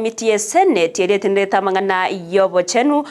Komiti ya Senate yeretendeta mangana yobo chenu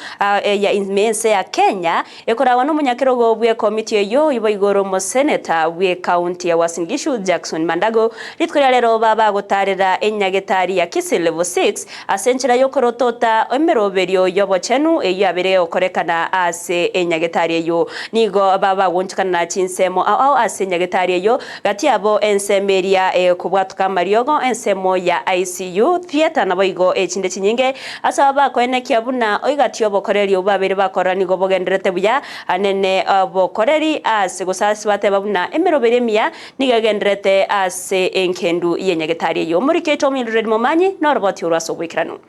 ya imense ya Kenya ekora wano munyakirogo bwe komiti yo ibo igoro mo senator we county ya Uasin Gishu Jackson Mandago ritkoria lero baba gotarira enyagetari ya Kisii level 6 asenchira yokorotota emeroberio yobo chenu eyabere okorekana ase enyagetari yo nigo baba wonchikana na chinsemo au ase enyagetari yo gati abo ensemeria kubwatuka mariogo ensemo ya ICU theater na go echinde chinyinge asaba kwene kiabuna oigatio bokoreri obabere bakora nigo bogenderete buya anene bokoreri ase gusasi bate babuna emerobere mia nigagenderete ase enkendu yenyagetari yo muri keto milred momanyi no roboti uraso bwikirano.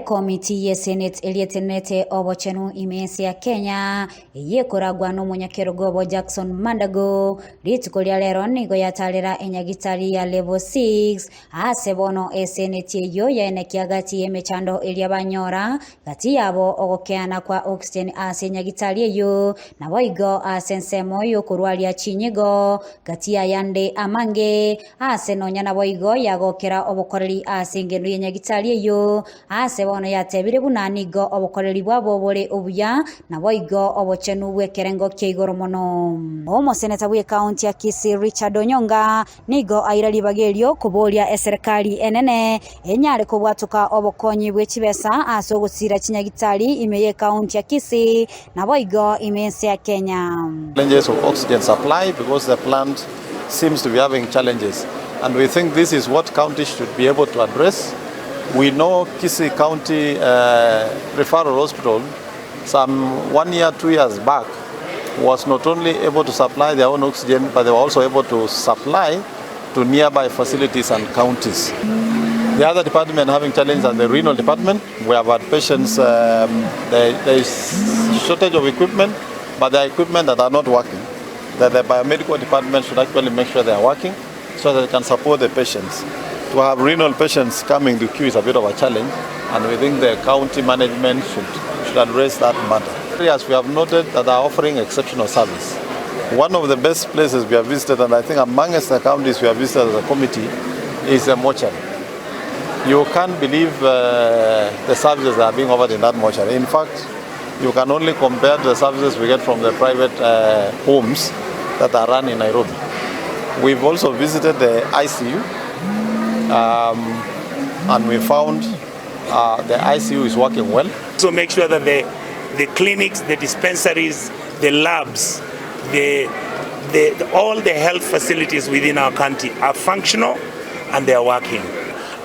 Komiti ya Senate elietenete obochenu imense ya Kenya yekoragwa no munyakerogo Jackson Mandago ritkolia lero nigo yatalera enyagitari ya level 6 asebono Senate yo yenekiagati emechando eliabanyora gati yabo ogokeana kwa oxygen asenyagitari yo naboigo asensemo yo kurwalia chinyigo gati ya yande amange asenonya naboigo yagokera obokoreri asengendo yenyagitari yo sebono ya tebire bunanigo obukoreri bwabo bore obuya naboigo obochenu bwekerengo keigoro mono omo senator bwe county ya Kisii Richard Onyonga nigo airali bagelio kubolia serikali enene enyare kubwatuka obokonyi bwechibesa asogusira chinyagitari imeye county ya Kisii naboigo imense ya Kenya. Challenges of oxygen supply because the plant seems to be having challenges, and we think this is what counties should be able to address. We know Kisii County Referral Hospital some 1 year, 2 years back was not only able to supply their own oxygen, but they were also able to supply to nearby facilities and counties. The other department having challenges are the renal department. We have had patients, there is shortage of equipment, but there are equipment that are not working. That the biomedical department should actually make sure they are working so that they can support the patients. To have renal patients coming to queue is a bit of a challenge, and we think the county management should address that matter. Areas we have noted that are offering exceptional service. One of the best places we have visited, and I think amongst the counties we have visited as a committee, is a mortuary. You can't believe the services that are being offered in that mortuary. In fact, you can only compare the services we get from the private homes that are run in Nairobi. We've also visited the ICU. And we found the ICU is working well. So make sure that the clinics, the dispensaries, the labs, all the health facilities within our country are functional and they are working.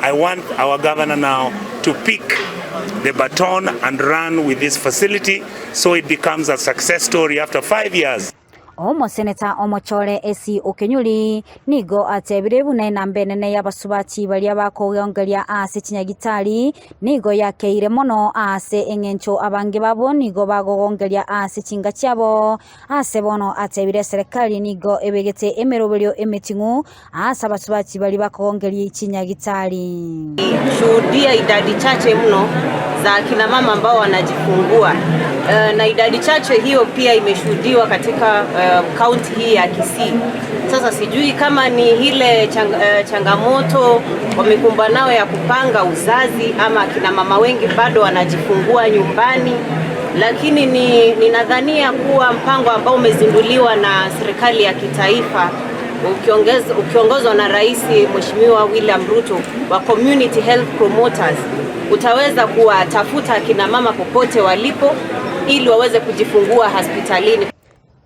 I want our governor now to pick the baton and run with this facility so it becomes a success story after 5 years. Omo senator omochore esi okenyuli nigo atebire bune nambenene yabasubati bali abakoyongeria ase chinyagitari nigo yakeire mono ase engencho abange babo nigo bagogongeria ase chinga cyabo ase bono atebire serikali nigo ebegete emeroberio emetingu ase abasubati bali bakogongeria chinyagitari. Shuhudia idadi chache mno za kina mama ambao wanajifungua na idadi chache hiyo pia imeshuhudiwa katika kaunti hii ya Kisii. Sasa sijui kama ni ile changamoto wamekumbana nayo ya kupanga uzazi ama kina mama wengi bado wanajifungua nyumbani, lakini ninadhania kuwa mpango ambao umezinduliwa na serikali ya kitaifa ukiongozwa na Rais Mheshimiwa William Ruto wa Community Health Promoters utaweza kuwatafuta kina mama popote walipo ili waweze kujifungua hospitalini.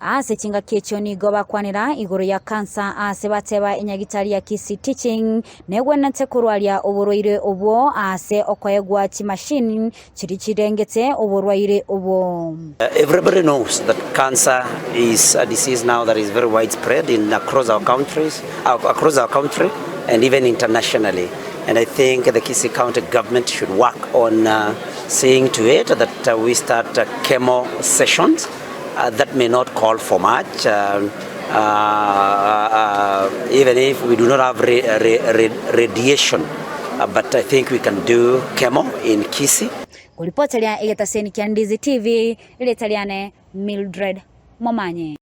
Ase chinga kecho ni goba kwanira igoro ya kansa ase bateba enyagitari ya Kisii teaching negwenate kurwalia oborwaire obwo ase okoyegwa chi machine chirengete oborwaire obwo. Everybody knows that cancer is a disease now that is very widespread across our country and even internationally. And I think the Kisii County government should work on seeing to it that we start chemo sessions. That may not call for much, even if we do not have radiation, but I think we can do chemo in Kisii. Kulipotelea Ndizi TV, ile Mildred Momanye.